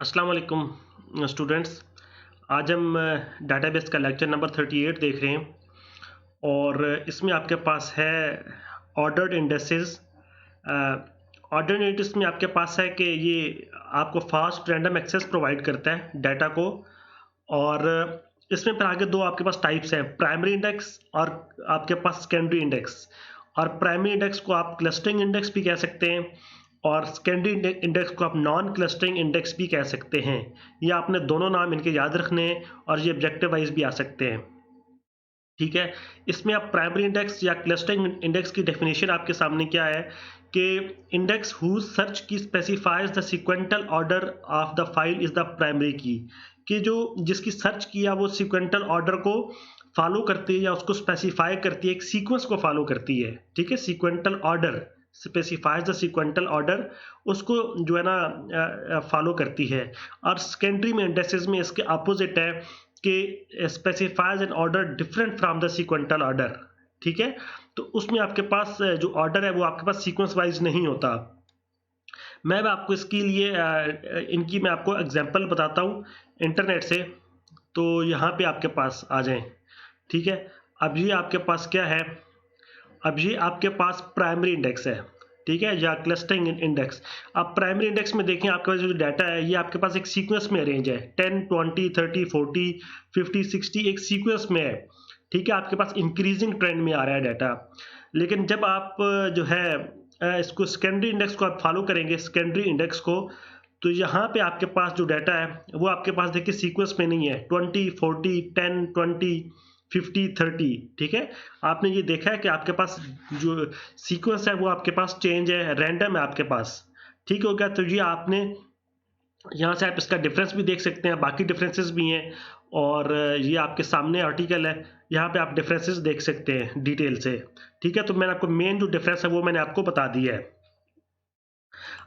अस्सलाम वालेकुम स्टूडेंट्स। आज हम डाटाबेस का लेक्चर नंबर 38 देख रहे हैं और इसमें आपके पास है ऑर्डर्ड इंडेक्सेस। ऑर्डर्ड इंडेक्स में आपके पास है कि ये आपको फास्ट रैंडम एक्सेस प्रोवाइड करता है डाटा को। और इसमें फिर आगे दो आपके पास टाइप्स हैं, प्राइमरी इंडेक्स और आपके पास सेकेंडरी इंडेक्स। और प्राइमरी इंडेक्स को आप क्लस्टरिंग इंडेक्स भी कह सकते हैं और सेकेंडरी इंडेक्स को आप नॉन क्लस्टरिंग इंडेक्स भी कह सकते हैं। ये आपने दोनों नाम इनके याद रखने हैं और ये ऑब्जेक्टिव वाइज भी आ सकते हैं। ठीक है, इसमें आप प्राइमरी इंडेक्स या क्लस्टरिंग इंडेक्स की डेफिनेशन आपके सामने क्या है कि index whose search key specifies the sequential order of the file is the primary key. कि जो जिसकी सर्च किया वो सीक्वेंटल ऑर्डर को फॉलो करती है या उसको स्पेसिफाई करती है, एक सीक्वेंस को फॉलो करती है। ठीक है, सीक्वेंटल order specifies the sequential order, उसको जो है ना फॉलो करती है। और सेकेंडरी में इंडेक्सेस में इसके अपोजिट है कि specifies an order different from the sequential order. ठीक है, तो उसमें आपके पास जो ऑर्डर है वो आपके पास सीक्वेंस वाइज नहीं होता। मैं आपको इसके लिए इनकी मैं आपको एग्जांपल बताता हूँ इंटरनेट से। तो यहाँ पे आपके पास आ जाएं। ठीक है, अब ये आपके पास क्या है, अब ये आपके पास प्राइमरी इंडेक्स है। ठीक है, या क्लस्टरिंग इंडेक्स। अब प्राइमरी इंडेक्स में देखें आपके पास जो डाटा है ये आपके पास एक सीक्वेंस में अरेंज है, 10 20 30 40 50 60 एक सीक्वेंस में है। ठीक है, आपके पास इंक्रीजिंग ट्रेंड में आ रहा है डाटा। लेकिन जब आप जो है इसको सेकेंडरी इंडेक्स को आप फॉलो करेंगे, सेकेंडरी इंडेक्स को, तो यहाँ पे आपके पास जो डाटा है वो आपके पास देखिए सीक्वेंस में नहीं है, 20 40 10 20 50 30। ठीक है, आपने ये देखा है कि आपके पास जो सीक्वेंस है वो आपके पास चेंज है, रैंडम है आपके पास। ठीक हो गया, तो ये आपने यहाँ से आप इसका डिफरेंस भी देख सकते हैं, बाकी डिफरेंसेस भी हैं। और ये आपके सामने आर्टिकल है, यहाँ पे आप डिफरेंसेस देख सकते हैं डिटेल से। ठीक है, तो मैंने आपको मेन जो डिफरेंस है वो मैंने आपको बता दिया है।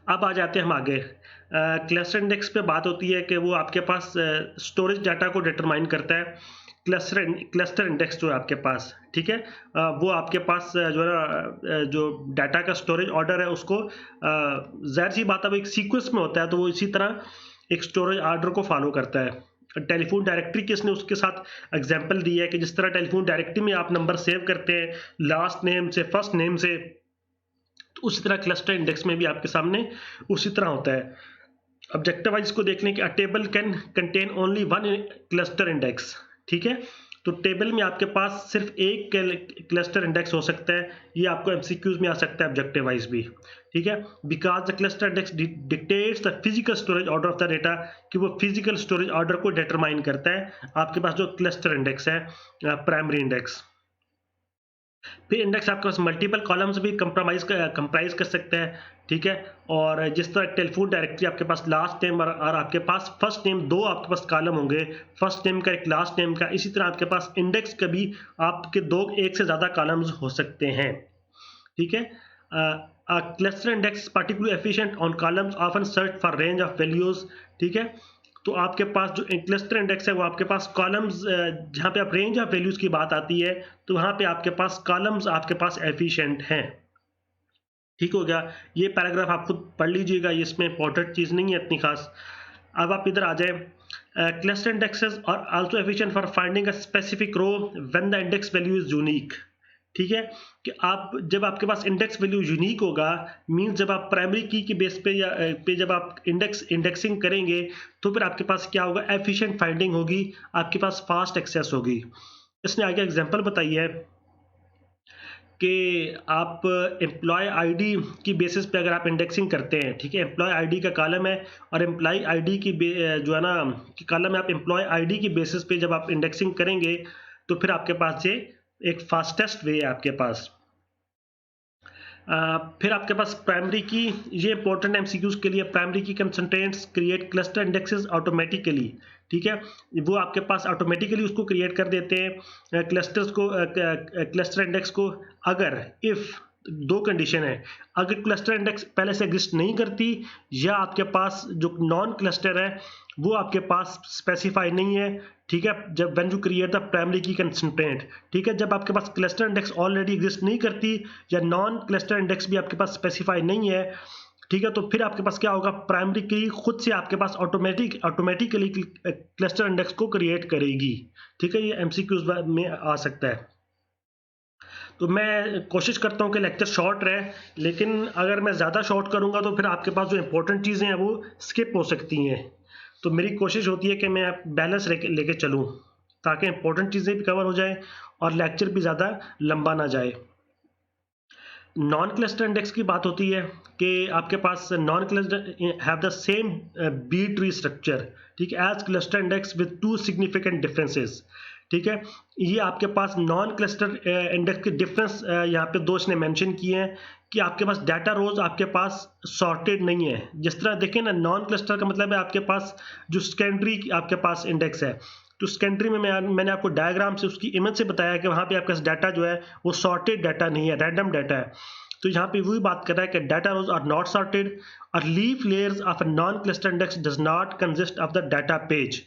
अब आ जाते हैं हम आगे। क्लस्टर इंडेक्स पे बात होती है कि वो आपके पास स्टोरेज डाटा को डिटरमाइन करता है। क्लस्टर इंडेक्स जो है आपके पास, ठीक है, वो आपके पास जो है ना जो डाटा का स्टोरेज ऑर्डर है उसको जाहिर सी बात है वो एक सीक्वेंस में होता है, तो वो इसी तरह एक स्टोरेज ऑर्डर को फॉलो करता है। टेलीफोन डायरेक्टरी की इसने उसके साथ एग्जांपल दी है कि जिस तरह टेलीफोन डायरेक्टरी में आप नंबर सेव करते हैं लास्ट नेम से फर्स्ट नेम से, तो उसी तरह क्लस्टर इंडेक्स में भी आपके सामने उसी तरह होता है। ऑब्जेक्टिव वाइज को देखने के, अ table can contain only one cluster index. ठीक है, तो टेबल में आपके पास सिर्फ एक क्लस्टर इंडेक्स हो सकता है। ये आपको एमसीक्यूज में आ सकता है ऑब्जेक्टिव वाइज भी। ठीक है, because the cluster index dictates the physical storage order of the data, कि वो फिजिकल स्टोरेज ऑर्डर को डिटरमाइन करता है आपके पास जो क्लस्टर इंडेक्स है, प्राइमरी इंडेक्स। फिर इंडेक्स आपके पास मल्टीपल कॉलम्स भी कंप्राइज कर सकता है। ठीक है, और जिस तरह टेलीफोन डायरेक्टरी आपके पास लास्ट नेम और आपके पास फर्स्ट नेम, दो आपके पास कॉलम होंगे, फर्स्ट नेम का एक लास्ट नेम का, इसी तरह आपके पास इंडेक्स का भी आपके दो एक से ज़्यादा कॉलम्स हो सकते हैं। ठीक है, cluster index particularly efficient on columns often search for range of values। ठीक है, तो आपके पास जो क्लस्टर इंडेक्स है वो आपके पास कॉलम्स, जहाँ पे आप रेंज ऑफ वैल्यूज की बात आती है तो वहाँ पे आपके पास कॉलम्स आपके पास एफिशिएंट हैं। ठीक हो गया, ये पैराग्राफ आप खुद पढ़ लीजिएगा, ये इसमें इंपॉर्टेंट चीज़ नहीं है इतनी खास। अब आप इधर आ जाए। Cluster indexes are also efficient for finding a specific row when the index value is unique. ठीक है, कि आप जब आपके पास इंडेक्स वैल्यू यूनिक होगा, मींस जब आप प्राइमरी की के बेस पे या पे जब आप इंडेक्सिंग करेंगे तो फिर आपके पास क्या होगा, एफिशिएंट फाइंडिंग होगी, आपके पास फास्ट एक्सेस होगी। इसने आगे एग्जांपल बताई है कि आप एम्प्लॉय आईडी की बेसिस पे अगर आप इंडेक्सिंग करते हैं, ठीक है, एम्प्लॉय आईडी का कॉलम है और एम्प्लॉय आईडी की जो है ना कि कॉलम है, आप एम्प्लॉय आईडी की बेसिस पे जब आप इंडेक्सिंग करेंगे तो फिर आपके पास ये एक फास्टेस्ट वे है आपके पास। फिर आपके पास प्राइमरी की, ये इंपॉर्टेंट एमसीक्यूज के लिए, प्राइमरी की कंसंट्रेंट्स क्रिएट क्लस्टर इंडेक्सेस ऑटोमेटिकली। ठीक है, वो आपके पास ऑटोमेटिकली उसको क्रिएट कर देते हैं क्लस्टर्स को, क्लस्टर इंडेक्स को, अगर इफ दो कंडीशन है, अगर क्लस्टर इंडेक्स पहले से एग्जिस्ट नहीं करती या आपके पास जो नॉन क्लस्टर है वो आपके पास स्पेसिफाई नहीं है। ठीक है, जब when you create the primary की कंसंट्रेंट, ठीक है, जब आपके पास क्लस्टर इंडेक्स ऑलरेडी एग्जिस्ट नहीं करती या नॉन क्लस्टर इंडेक्स भी आपके पास स्पेसिफाई नहीं है, ठीक है, तो फिर आपके पास क्या होगा, प्राइमरी की खुद से आपके पास ऑटोमेटिकली क्लस्टर इंडेक्स को क्रिएट करेगी। ठीक है, ये एमसीक्यूज में आ सकता है। तो मैं कोशिश करता हूँ कि लेक्चर शॉर्ट रहे, लेकिन अगर मैं ज़्यादा शॉर्ट करूँगा तो फिर आपके पास जो इंपॉर्टेंट चीज़ें हैं वो स्किप हो सकती हैं। तो मेरी कोशिश होती है कि मैं बैलेंस लेके चलूँ, ताकि इंपॉर्टेंट चीज़ें भी कवर हो जाए और लेक्चर भी ज़्यादा लंबा ना जाए। नॉन क्लस्टर इंडेक्स की बात होती है कि आपके पास non cluster have the same B tree structure, ठीक है, as cluster index with 2 significant differences. ठीक है, ये आपके पास नॉन क्लस्टर इंडेक्स के डिफरेंस यहाँ पे 2 इसने मेंशन किए हैं कि आपके पास डाटा रोज आपके पास सॉर्टेड नहीं है। जिस तरह देखें ना, नॉन क्लस्टर का मतलब है आपके पास जो सेकेंडरी आपके पास इंडेक्स है, तो सेकेंडरी में मैंने आपको डायग्राम से उसकी इमेज से बताया कि वहाँ पे आपके पास डाटा जो है वो सॉर्टेड डाटा नहीं है, रैंडम डाटा है। तो यहाँ पे वही बात कर रहा है कि data rows are not sorted और leaf layers of a non cluster index does not consist of the data page.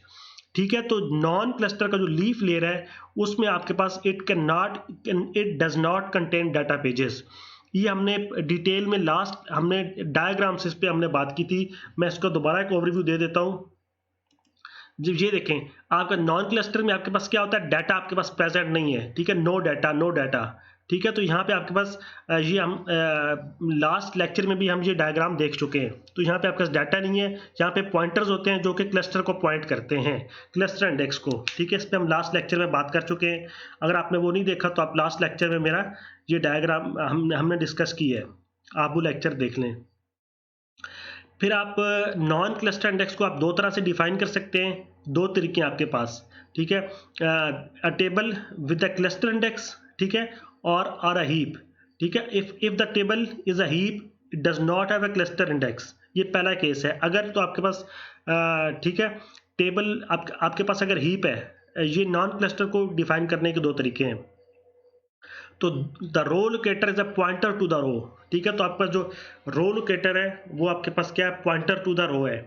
ठीक है, तो नॉन क्लस्टर का जो लीफ लेयर है उसमें आपके पास it does not contain data pages. ये हमने डिटेल में लास्ट हमने डायग्राम से इस पे हमने बात की थी। मैं इसका दोबारा एक ओवरव्यू दे देता हूँ। जब ये देखें, आपका नॉन क्लस्टर में आपके पास क्या होता है, डाटा आपके पास प्रेजेंट नहीं है। ठीक है, नो डाटा। ठीक है, तो यहाँ पे आपके पास ये हम लास्ट लेक्चर में भी हम ये डायग्राम देख चुके हैं। तो यहाँ पे आपके पास डाटा नहीं है, यहाँ पे पॉइंटर्स होते हैं जो कि क्लस्टर को पॉइंट करते हैं, क्लस्टर इंडेक्स को। ठीक है, इस पर हम लास्ट लेक्चर में बात कर चुके हैं। अगर आपने वो नहीं देखा तो आप लास्ट लेक्चर में मेरा ये डायग्राम हमने डिस्कस की है, आप वो लेक्चर देख लें। फिर आप नॉन क्लस्टर इंडेक्स को आप 2 तरह से डिफाइन कर सकते हैं, 2 तरीके हैं आपके पास। ठीक है, अ table with a cluster index, ठीक है, और अ हीप। ठीक है, if the table is a heap it does not have a cluster index, ये पहला केस है। अगर तो आपके पास ठीक है, टेबल आपके पास अगर हीप है, ये नॉन क्लस्टर को डिफाइन करने के 2 तरीके हैं। तो the row locator is a pointer to the row. ठीक है, तो आपका जो रो लोकेटर है वो आपके पास क्या है, पॉइंटर टू द रो है।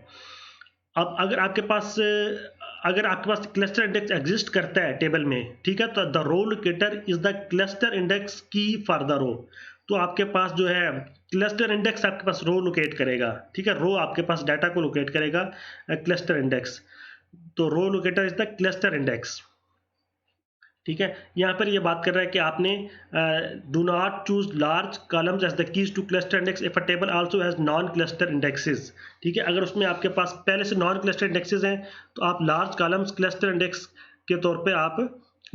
अब अगर आपके पास क्लस्टर इंडेक्स एग्जिस्ट करता है टेबल में, ठीक है, तो the row locator is the cluster index key for the row. तो आपके पास जो है क्लस्टर इंडेक्स आपके पास रो लोकेट करेगा। ठीक है, रो आपके पास डाटा को लोकेट करेगा, क्लस्टर इंडेक्स। तो row locator is the cluster index. ठीक है, यहाँ पर ये बात कर रहा है कि आपने do not choose large columns as the keys to cluster index if a table also has non cluster indexes. ठीक है, अगर उसमें आपके पास पहले से नॉन क्लस्टर इंडेक्सेस हैं तो आप लार्ज कॉलम्स क्लस्टर इंडेक्स के तौर पे आप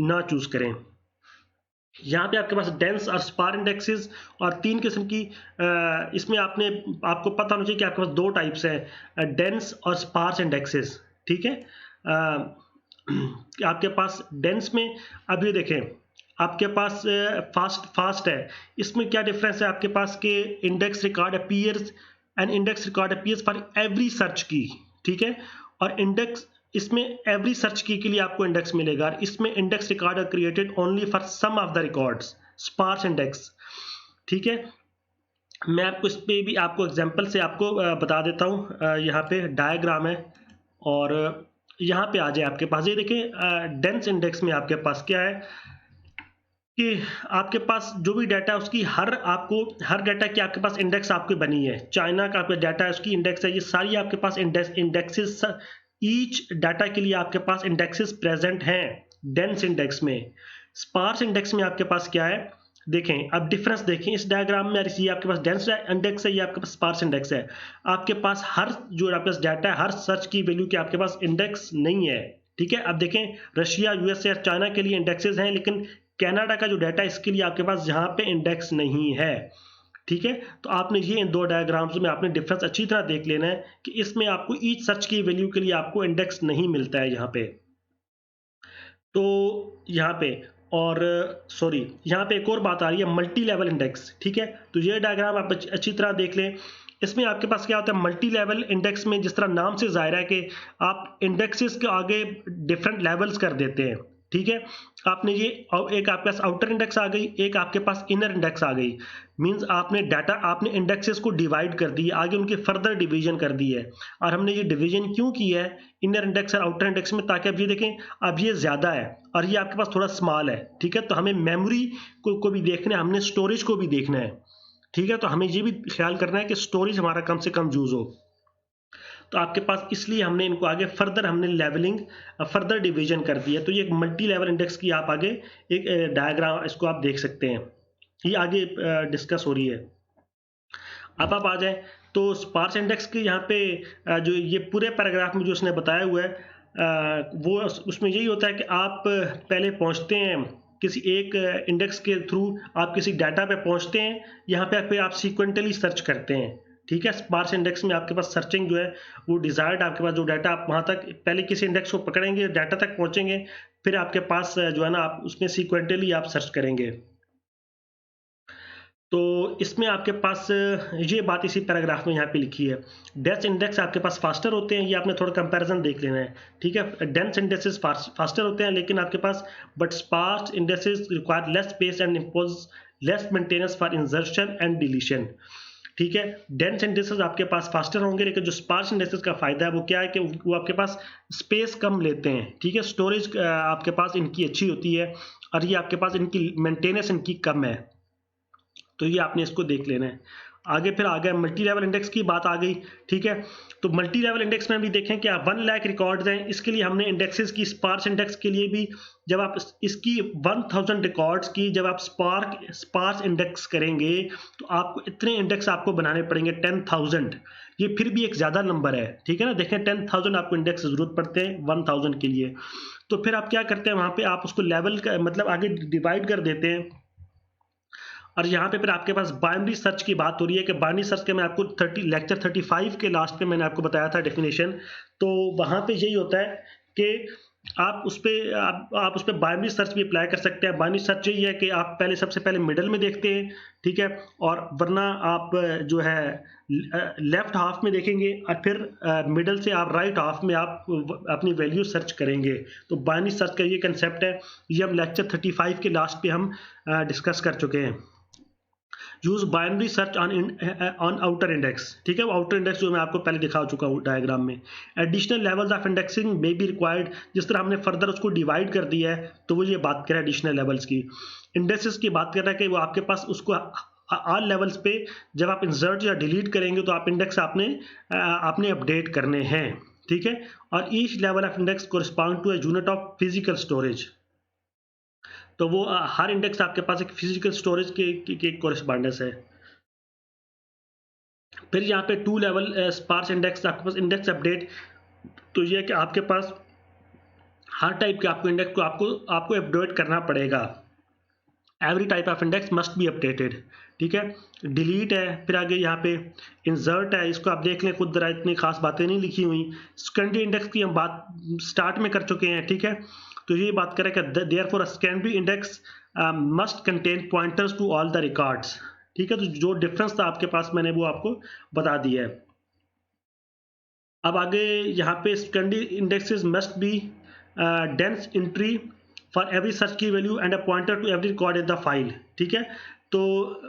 ना चूज करें। यहाँ पे आपके पास डेंस और स्पार इंडेक्सेस और 3 किस्म की इसमें आपको पता होना चाहिए कि आपके पास 2 टाइप्स हैं, डेंस और स्पार्स इंडेक्सेस। ठीक है, आपके पास डेंस में, अब ये देखें, आपके पास फास्ट है। इसमें क्या डिफरेंस है आपके पास के index record appears for every search की। ठीक है, और इंडेक्स इसमें एवरी सर्च की के लिए आपको इंडेक्स मिलेगा, और इसमें index record are created only for some of the records, sparse index. ठीक है, मैं आपको इस पे भी आपको एग्जांपल से आपको बता देता हूँ। यहाँ पे डायग्राम है और यहाँ पे आ जाए आपके पास, ये देखें डेंस इंडेक्स में आपके पास क्या है कि आपके पास जो भी डाटा है उसकी हर डाटा की आपके पास इंडेक्स आपकी बनी है। चाइना का आपका डाटा है उसकी इंडेक्स है, ये सारी आपके पास इंडेक्सेस, ईच डाटा के लिए आपके पास इंडेक्सेस प्रेजेंट हैं डेंस इंडेक्स में। स्पार्स इंडेक्स में आपके पास क्या है, देखें अब डिफरेंस देखें इस डायग्राम में। ये आपके पास डेंस इंडेक्स है, ये आपके पास स्पार्स इंडेक्स है। आपके पास जो आपके पास डाटा है, हर सर्च की वैल्यू के आपके पास इंडेक्स नहीं है। ठीक है, अब देखें रशिया, यूएसए और चाइना के लिए इंडेक्सेस हैं, लेकिन कनाडा का जो डाटा है इसके लिए आपके पास यहाँ पे इंडेक्स नहीं है। ठीक है, तो आपने ये इन 2 डायग्राम्स में आपने डिफरेंस अच्छी तरह देख लेना है कि इसमें आपको ईच सर्च की वैल्यू के लिए आपको इंडेक्स नहीं मिलता है यहाँ पे। तो यहाँ पे और सॉरी, यहाँ पे एक और बात आ रही है, मल्टी लेवल इंडेक्स। ठीक है, तो ये डायग्राम आप अच्छी तरह देख लें। इसमें आपके पास क्या होता है, मल्टी लेवल इंडेक्स में जिस तरह नाम से जाहिर है कि आप इंडेक्सेस के आगे डिफरेंट लेवल्स कर देते हैं। ठीक है, आपने ये एक आपके पास आउटर इंडेक्स आ गई, एक आपके पास इनर इंडेक्स आ गई। मींस आपने इंडेक्सेस को डिवाइड कर दी, आगे उनकी फर्दर डिवीजन कर दी है। और हमने ये डिवीजन क्यों की है इनर इंडेक्स और आउटर इंडेक्स में, ताकि अब ये देखें अब ये ज़्यादा है और ये आपके पास थोड़ा स्मॉल है। ठीक है, तो हमें मेमोरी को भी देखना है, हमने स्टोरेज को भी देखना है। ठीक है, तो हमें ये भी ख्याल करना है कि स्टोरेज हमारा कम से कम यूज़ हो। तो आपके पास इसलिए हमने इनको आगे फर्दर हमने लेवलिंग फर्दर डिवीजन कर दिया। तो ये एक मल्टी लेवल इंडेक्स की आप आगे एक डायग्राम इसको आप देख सकते हैं, ये आगे डिस्कस हो रही है। अब आप आ जाएं तो स्पार्स इंडेक्स के यहाँ पे जो ये पूरे पैराग्राफ में जो उसने बताया हुआ है वो उसमें यही होता है कि आप पहले पहुँचते हैं किसी एक इंडेक्स के थ्रू, आप किसी डाटा पे पहुँचते हैं, यहाँ पे फिर आप सीक्वेंटली सर्च करते हैं। ठीक है, स्पार्स इंडेक्स में आपके पास सर्चिंग जो है वो डिजायर्ड आपके पास जो डाटा आप वहाँ तक पहले किसी इंडेक्स को पकड़ेंगे, डाटा तक पहुँचेंगे, फिर आपके पास जो है ना आप उसमें सीक्वेंटली आप सर्च करेंगे। तो इसमें आपके पास ये बात इसी पैराग्राफ में यहाँ पे लिखी है। डेंस इंडेक्स आपके पास फास्टर होते हैं, ये आपने थोड़ा कंपैरिजन देख लेना है। ठीक है, डेंस इंडेक्सेस फास्टर होते हैं लेकिन आपके पास but sparse indexes require less space and impose less maintenance for insertion and deletion. ठीक है, डेंस इंडेक्सेस आपके पास फास्टर होंगे लेकिन जो स्पार्स इंडेक्सेस का फायदा है वो क्या है कि वो आपके पास स्पेस कम लेते हैं। ठीक है, स्टोरेज आपके पास इनकी अच्छी होती है और ये आपके पास इनकी मेंटेनेंस इनकी कम है। तो ये आपने इसको देख लेना है। आगे फिर आ गया मल्टी लेवल इंडेक्स की बात आ गई। ठीक है, तो मल्टी लेवल इंडेक्स में भी देखें कि 1 लाख रिकॉर्ड्स हैं, इसके लिए हमने इंडेक्सेस की स्पार्स इंडेक्स के लिए भी जब आप इसकी 1000 रिकॉर्ड्स की जब आप स्पार्स इंडेक्स करेंगे तो आपको इतने इंडेक्स आपको बनाने पड़ेंगे 10,000। ये फिर भी एक ज़्यादा नंबर है। ठीक है ना, देखें 10,000 आपको इंडेक्स ज़रूरत पड़ते हैं 1000 के लिए। तो फिर आप क्या करते हैं, वहाँ पर आप उसको लेवल का मतलब आगे डिवाइड कर देते हैं और यहाँ पे फिर आपके पास बाइनरी सर्च की बात हो रही है कि बाइनरी सर्च के मैं आपको लेक्चर 35 के लास्ट पे मैंने आपको बताया था डेफिनेशन। तो वहाँ पे यही होता है कि आप उस पर आप उस पर बाइनरी सर्च भी अप्लाई कर सकते हैं। बाइनरी सर्च यही है कि आप पहले सबसे पहले मिडल में देखते हैं, ठीक है, और वरना आप जो है लेफ्ट हाफ में देखेंगे और फिर मिडल से आप राइट हाफ में आप अपनी वैल्यू सर्च करेंगे। तो बाइनरी सर्च का ये कंसेप्ट है, ये हम लेक्चर 35 के लास्ट पे हम डिस्कस कर चुके हैं। Use binary search on outer index. ठीक है, वो आउटर इंडेक्स जो मैं आपको पहले दिखा चुका हूँ डायग्राम में। Additional levels of indexing may be required, जिस तरह हमने फर्दर उसको डिवाइड कर दिया है तो वो ये बात कर रहा है एडिशनल लेवल्स की। इंडेक्सेस की बात कर रहा है कि वो आपके पास उसको ऑल लेवल्स पे जब आप इंसर्ट या डिलीट करेंगे तो आप इंडेक्स आपने अपडेट करने हैं। ठीक है, और each level of index correspond to a unit of physical storage. तो वो हर इंडेक्स आपके पास एक फिजिकल स्टोरेज के कोरिस्पॉन्डेंस है। फिर यहाँ पे 2 लेवल स्पार्स इंडेक्स आपके पास इंडेक्स अपडेट। तो ये है कि आपके पास हर टाइप के आपको इंडेक्स को आपको अपडेट करना पड़ेगा। Every type of index must be updated. ठीक है, डिलीट है, फिर आगे यहाँ पे इंसर्ट है, इसको आप देख लें खुद, जरा इतनी खास बातें नहीं लिखी हुई। सेकेंडरी इंडेक्स की हम बात स्टार्ट में कर चुके हैं। ठीक है, तो ये बात करें कि therefore a secondary index must contain pointers to all the records. ठीक है, तो जो डिफरेंस था आपके पास मैंने वो आपको बता दिया है। अब आगे यहाँ पे secondary indexes must be dense entry for every search key value and a pointer to every record in the file. ठीक है, तो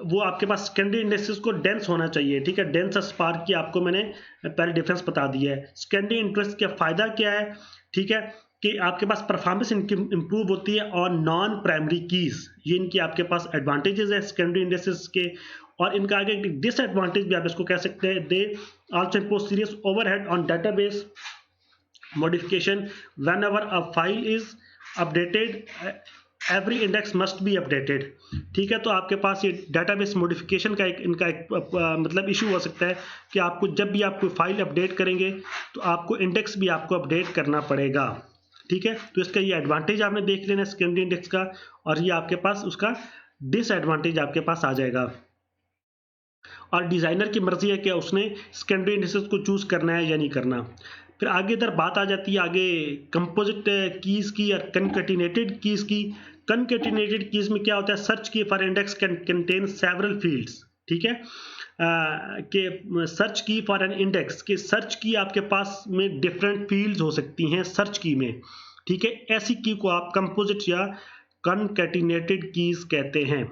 वो आपके पास सेकेंडरी इंडेक्सेस को डेंस होना चाहिए। ठीक है, डेंस स्पार्क की आपको मैंने पहले डिफरेंस बता दिया है। सेकेंडरी इंडेक्स का फायदा क्या है, ठीक है, कि आपके पास परफॉर्मेंस इनकी इंप्रूव होती है और नॉन प्राइमरी कीज, ये इनकी आपके पास एडवांटेजेस है सेकेंडरी इंडेक्सेस के। और इनका आगे डिसएडवांटेज भी आप इसको कह सकते हैं, they also impose serious overhead on database modification whenever a file is updated every index must be updated. ठीक है, तो आपके पास ये डाटाबेस मॉडिफिकेशन का इनका मतलब इशू हो सकता है कि आपको जब भी आप कोई फाइल अपडेट करेंगे तो आपको इंडेक्स भी आपको अपडेट करना पड़ेगा। ठीक है, तो इसका ये एडवांटेज आपने देख लेना सेकेंडरी इंडेक्स का, और ये आपके पास उसका डिसएडवांटेज आपके पास आ जाएगा। और डिज़ाइनर की मर्जी है कि उसने सेकेंडरी इंडेक्सेस को चूज़ करना है या नहीं करना। फिर आगे इधर बात आ जाती है आगे कंपोजिट कीज़ की और कनकैटिनेटेड कीज़ की। कनकैटिनेटेड कीज़ में क्या होता है, सर्च की for index can contain several fields. ठीक है, कि सर्च की फॉर एन इंडेक्स के सर्च की आपके पास में डिफरेंट फील्ड्स हो सकती हैं सर्च की में। ठीक है, ऐसी की को आप कंपोजिट या कनकैटिनेटेड कीज़ कहते हैं।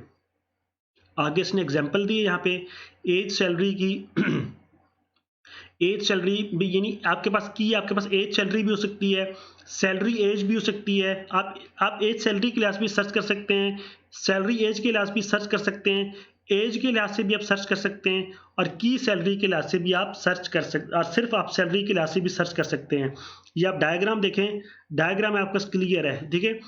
आगे इसने एग्जांपल दिए यहाँ पे एज सैलरी की। एज सैलरी भी यानी आपके पास की आपके पास एज सैलरी भी हो सकती है, सैलरी एज भी हो सकती है। आप एज सैलरी के लिहाज भी सर्च कर सकते हैं, सैलरी एज के लिहाज भी सर्च कर सकते हैं, एज के लिहाज से भी आप सर्च कर सकते हैं और की सैलरी के लिहाज से भी आप सर्च कर सकते, और सिर्फ आप सैलरी के लिहाज से भी सर्च कर सकते हैं। ये आप डायग्राम देखें, डायग्राम आपका क्लियर है, ठीक है।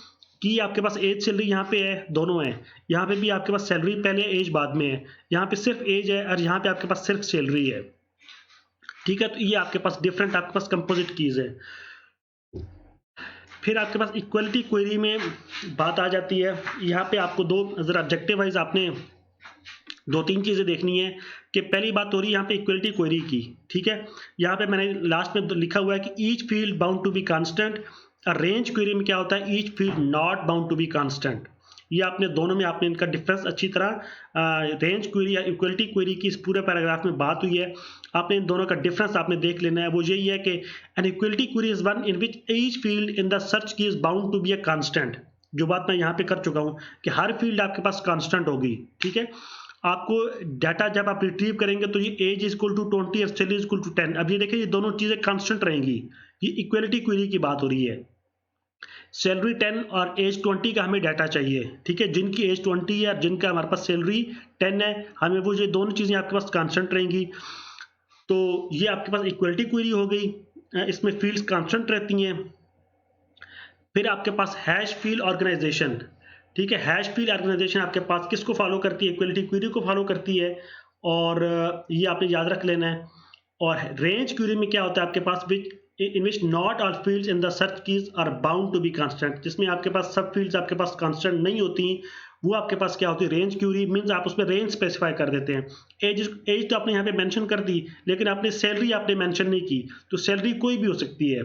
कि आपके पास एज सैलरी यहाँ पे है, दोनों है। यहाँ पे भी आपके पास सैलरी पहले एज बाद में है, यहाँ पे सिर्फ एज है और यहाँ पे आपके पास सिर्फ सैलरी है, ठीक है। तो ये आपके पास डिफरेंट, आपके पास कंपोजिट कीज है। फिर आपके पास इक्वलिटी क्वेरी में बात आ जाती है। यहाँ पे आपको दो जरा ऑब्जेक्टिव वाइज आपने दो तीन चीज़ें देखनी है कि पहली बात हो रही है यहाँ पे इक्वलिटी क्वेरी की, ठीक है। यहाँ पे मैंने लास्ट में लिखा हुआ है कि each field bound to be constant. और रेंज क्वेरी में क्या होता है, each field not bound to be constant. ये आपने दोनों में आपने इनका डिफरेंस अच्छी तरह, रेंज क्वेरी या इक्वलिटी क्वेरी की इस पूरे पैराग्राफ में बात हुई है, आपने इन दोनों का डिफरेंस आपने देख लेना है। वो यही है कि an equality query is one in which each field in the search key is bound to be a constant. जो बात मैं यहाँ पे कर चुका हूँ कि हर फील्ड आपके पास कांस्टेंट होगी, ठीक है। आपको डाटा जब आप रिट्रीव करेंगे तो ये एज इज इक्वल टू 20 और सैलरी इज इक्वल टू 10। अब ये देखिए ये दोनों चीज़ें कांस्टेंट रहेंगी। ये इक्वलिटी क्वेरी की बात हो रही है। सैलरी 10 और एज 20 का हमें डाटा चाहिए, ठीक है। जिनकी एज 20 है और जिनका हमारे पास सैलरी 10 है, हमें वो ये दोनों चीज़ें आपके पास कांस्टेंट रहेंगी। तो ये आपके पास इक्वलिटी क्वेरी हो गई, इसमें फील्ड्स कांस्टेंट रहती हैं। फिर आपके पास हैश फील्ड ऑर्गेनाइजेशन, ठीक है। हैश फील्ड ऑर्गेनाइजेशन आपके पास किसको फॉलो करती है, इक्वलिटी क्वेरी को फॉलो करती है, और ये आपने याद रख लेना है। और रेंज क्वेरी में क्या होता है आपके पास, in which not all fields in the search keys are bound to be constant, जिसमें आपके पास सब फील्ड्स आपके पास कांस्टेंट नहीं होती, वो आपके पास क्या होती है, रेंज क्वेरी मींस आप उसमें रेंज स्पेसिफाई कर देते हैं। एज तो आपने यहाँ पे मेंशन कर दी, लेकिन आपने सैलरी आपने मेंशन नहीं की, तो सैलरी कोई भी हो सकती है,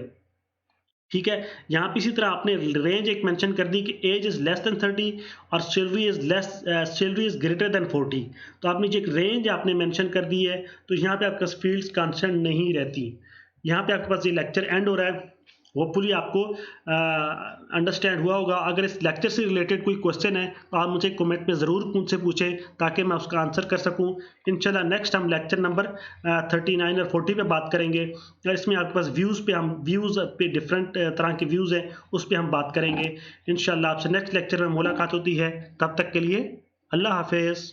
ठीक है। यहाँ पे इसी तरह आपने रेंज एक मेंशन कर दी कि एज इज लेस देन 30 और सैलरी इज ग्रेटर देन 40। तो आपने जो एक रेंज आपने मेंशन कर दी है, तो यहाँ पे आपके पास फील्ड्स कांस्टेंट नहीं रहती। यहाँ पे आपके पास ये लेक्चर एंड हो रहा है, होपफुली आपको अंडरस्टैंड हुआ होगा। अगर इस लेक्चर से रिलेटेड कोई क्वेश्चन है तो आप मुझे कमेंट में ज़रूर मुझसे पूछें ताकि मैं उसका आंसर कर सकूं। इंशाल्लाह नेक्स्ट हम लेक्चर नंबर 39 और 40 पे बात करेंगे। इसमें आपके पास व्यूज़ पे डिफरेंट तरह के व्यूज़ हैं, उस पर हम बात करेंगे। इंशाल्लाह आपसे नेक्स्ट लेक्चर में मुलाकात होती है, तब तक के लिए अल्लाह हाफिज़।